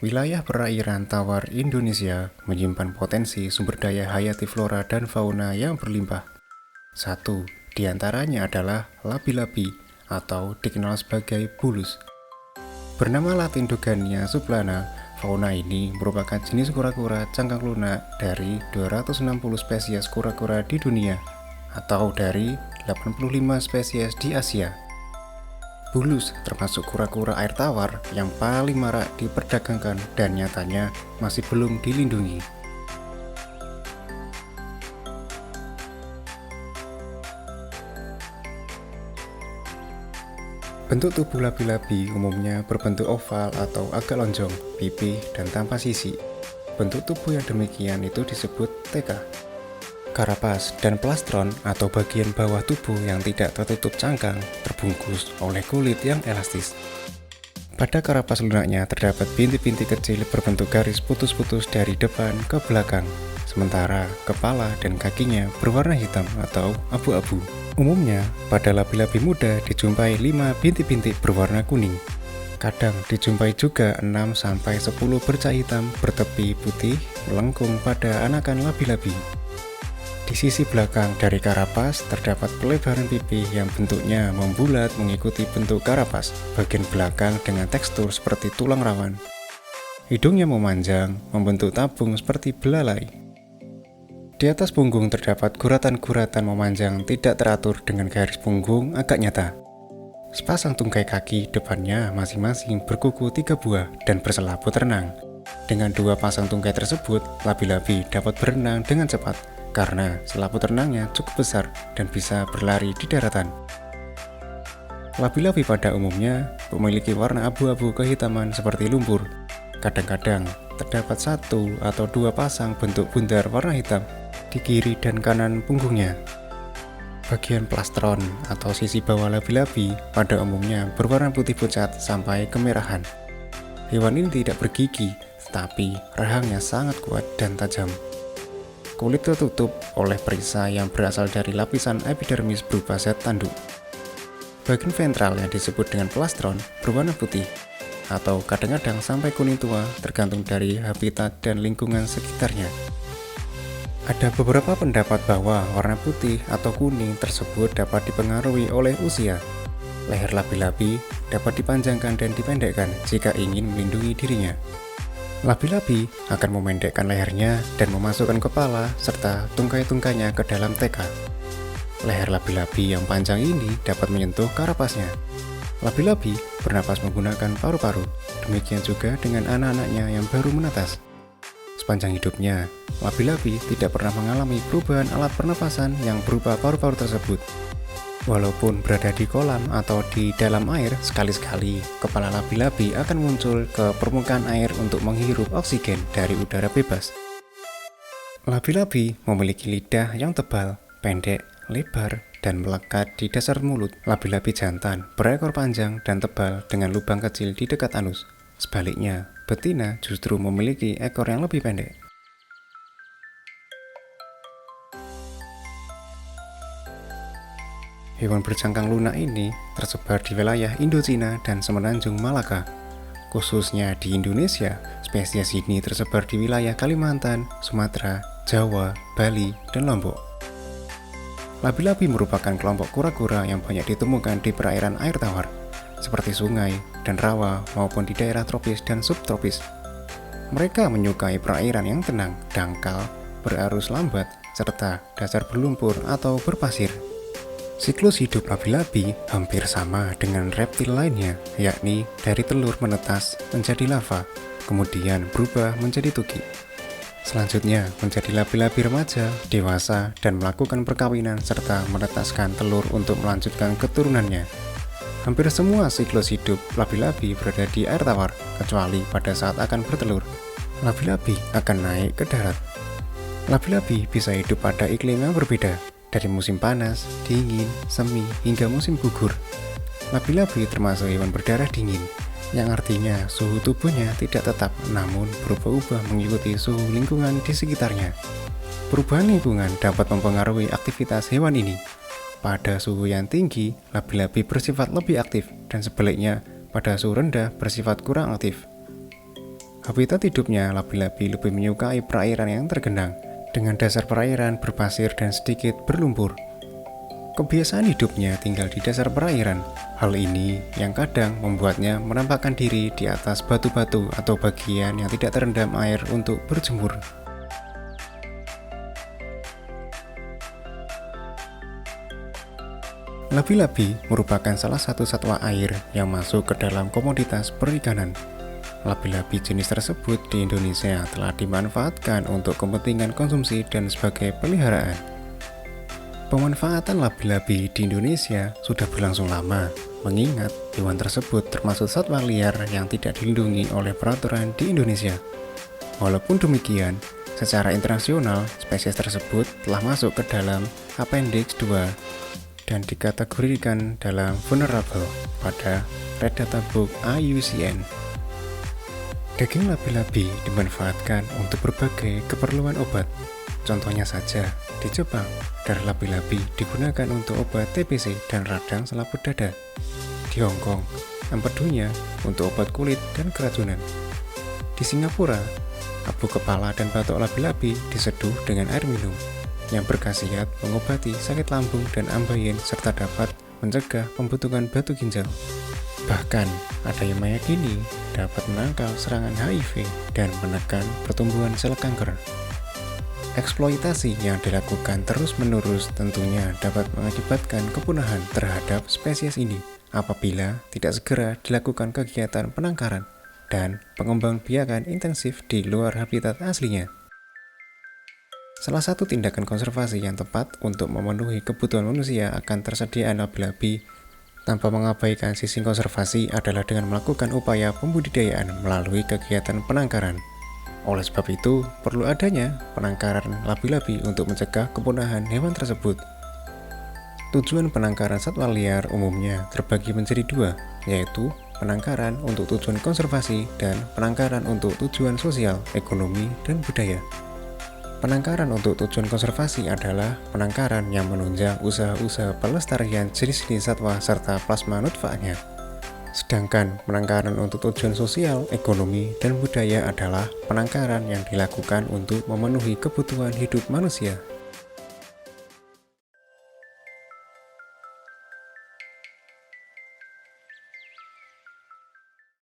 Wilayah perairan tawar Indonesia menyimpan potensi sumber daya hayati flora dan fauna yang berlimpah. Satu di antaranya adalah labi-labi atau dikenal sebagai bulus. Bernama Latin Dogania sublana, fauna ini merupakan jenis kura-kura cangkang lunak dari 260 spesies kura-kura di dunia atau dari 85 spesies di Asia. Bulus termasuk kura-kura air tawar yang paling marak diperdagangkan dan nyatanya masih belum dilindungi. Bentuk tubuh labi-labi umumnya berbentuk oval atau agak lonjong, pipih, dan tanpa sisi. Bentuk tubuh yang demikian itu disebut teka. Karapas dan plastron atau bagian bawah tubuh yang tidak tertutup cangkang terbungkus oleh kulit yang elastis. Pada karapas lunaknya terdapat bintik-bintik kecil berbentuk garis putus-putus dari depan ke belakang, sementara kepala dan kakinya berwarna hitam atau abu-abu. Umumnya, pada labi-labi muda dijumpai 5 bintik-bintik berwarna kuning. Kadang dijumpai juga 6-10 bercak hitam bertepi putih melengkung pada anakan labi-labi. Di sisi belakang dari karapas terdapat pelebaran pipi yang bentuknya membulat mengikuti bentuk karapas, bagian belakang dengan tekstur seperti tulang rawan. Hidungnya memanjang, membentuk tabung seperti belalai. Di atas punggung terdapat guratan-guratan memanjang tidak teratur dengan garis punggung agak nyata. Sepasang tungkai kaki depannya masing-masing berkuku 3 buah dan berselaput renang. Dengan 2 pasang tungkai tersebut, labi-labi dapat berenang dengan cepat karena selaput renangnya cukup besar dan bisa berlari di daratan. Labi-labi pada umumnya memiliki warna abu-abu kehitaman seperti lumpur. Kadang-kadang terdapat 1 atau 2 pasang bentuk bundar warna hitam di kiri dan kanan punggungnya. Bagian plastron atau sisi bawah labi-labi pada umumnya berwarna putih pucat sampai kemerahan. Hewan ini tidak bergigi, tetapi rahangnya sangat kuat dan tajam. Kulit tertutup oleh perisai yang berasal dari lapisan epidermis berupa zat tanduk. Bagian ventral yang disebut dengan plastron berwarna putih, atau kadang-kadang sampai kuning tua tergantung dari habitat dan lingkungan sekitarnya. Ada beberapa pendapat bahwa warna putih atau kuning tersebut dapat dipengaruhi oleh usia. Leher labi-labi dapat dipanjangkan dan dipendekkan jika ingin melindungi dirinya. Labi-labi akan memendekkan lehernya dan memasukkan kepala serta tungkai-tungkainya ke dalam teka. Leher labi-labi yang panjang ini dapat menyentuh karapasnya. Labi-labi bernapas menggunakan paru-paru, demikian juga dengan anak-anaknya yang baru menetas. Sepanjang hidupnya, labi-labi tidak pernah mengalami perubahan alat pernapasan yang berupa paru-paru tersebut. Walaupun berada di kolam atau di dalam air, sekali-sekali kepala labi-labi akan muncul ke permukaan air untuk menghirup oksigen dari udara bebas. Labi-labi memiliki lidah yang tebal, pendek, lebar, dan melekat di dasar mulut. Labi-labi jantan berekor panjang dan tebal dengan lubang kecil di dekat anus. Sebaliknya, betina justru memiliki ekor yang lebih pendek. Hewan bercangkang lunak ini tersebar di wilayah Indochina dan semenanjung Malaka. Khususnya di Indonesia, spesies ini tersebar di wilayah Kalimantan, Sumatera, Jawa, Bali, dan Lombok. Labi-labi merupakan kelompok kura-kura yang banyak ditemukan di perairan air tawar, seperti sungai dan rawa maupun di daerah tropis dan subtropis. Mereka menyukai perairan yang tenang, dangkal, berarus lambat, serta dasar berlumpur atau berpasir. Siklus hidup labi-labi hampir sama dengan reptil lainnya, yakni dari telur menetas menjadi larva, kemudian berubah menjadi tuki. Selanjutnya menjadi labi-labi remaja, dewasa, dan melakukan perkawinan serta menetaskan telur untuk melanjutkan keturunannya. Hampir semua siklus hidup labi-labi berada di air tawar, kecuali pada saat akan bertelur. Labi-labi akan naik ke darat. Labi-labi bisa hidup pada iklim yang berbeda, dari musim panas, dingin, semi, hingga musim gugur. Labi-labi termasuk hewan berdarah dingin, yang artinya suhu tubuhnya tidak tetap namun berubah-ubah mengikuti suhu lingkungan di sekitarnya. Perubahan lingkungan dapat mempengaruhi aktivitas hewan ini. Pada suhu yang tinggi, labi-labi bersifat lebih aktif dan sebaliknya pada suhu rendah bersifat kurang aktif. Habitat hidupnya labi-labi lebih menyukai perairan yang tergenang, dengan dasar perairan berpasir dan sedikit berlumpur. Kebiasaan hidupnya tinggal di dasar perairan. Hal ini yang kadang membuatnya menampakkan diri di atas batu-batu atau bagian yang tidak terendam air untuk berjemur. Labi-labi merupakan salah satu satwa air yang masuk ke dalam komoditas perikanan. Labi-labi jenis tersebut di Indonesia telah dimanfaatkan untuk kepentingan konsumsi dan sebagai peliharaan. Pemanfaatan labi-labi di Indonesia sudah berlangsung lama, mengingat hewan tersebut termasuk satwa liar yang tidak dilindungi oleh peraturan di Indonesia. Walaupun demikian, secara internasional spesies tersebut telah masuk ke dalam Appendix 2 dan dikategorikan dalam vulnerable pada Red Data Book IUCN. Daging labi-labi dimanfaatkan untuk berbagai keperluan obat. Contohnya saja, di Jepang, darah labi-labi digunakan untuk obat TBC dan radang selaput dada. Di Hong Kong, empedunya untuk obat kulit dan keracunan. Di Singapura, abu kepala dan batok labi-labi diseduh dengan air minum, yang berkhasiat mengobati sakit lambung dan ambeien serta dapat mencegah pembentukan batu ginjal. Bahkan, ada yang meyakini dapat menangkal serangan HIV dan menekan pertumbuhan sel kanker. Eksploitasi yang dilakukan terus-menerus tentunya dapat mengakibatkan kepunahan terhadap spesies ini apabila tidak segera dilakukan kegiatan penangkaran dan pengembangbiakan intensif di luar habitat aslinya. Salah satu tindakan konservasi yang tepat untuk memenuhi kebutuhan manusia akan tersediaan labi-labi tanpa mengabaikan sisi konservasi adalah dengan melakukan upaya pembudidayaan melalui kegiatan penangkaran. Oleh sebab itu, perlu adanya penangkaran labi-labi untuk mencegah kepunahan hewan tersebut. Tujuan penangkaran satwa liar umumnya terbagi menjadi dua, yaitu penangkaran untuk tujuan konservasi dan penangkaran untuk tujuan sosial, ekonomi, dan budaya. Penangkaran untuk tujuan konservasi adalah penangkaran yang menunjang usaha-usaha pelestarian jenis-jenis satwa serta plasma nutfahnya. Sedangkan penangkaran untuk tujuan sosial, ekonomi, dan budaya adalah penangkaran yang dilakukan untuk memenuhi kebutuhan hidup manusia.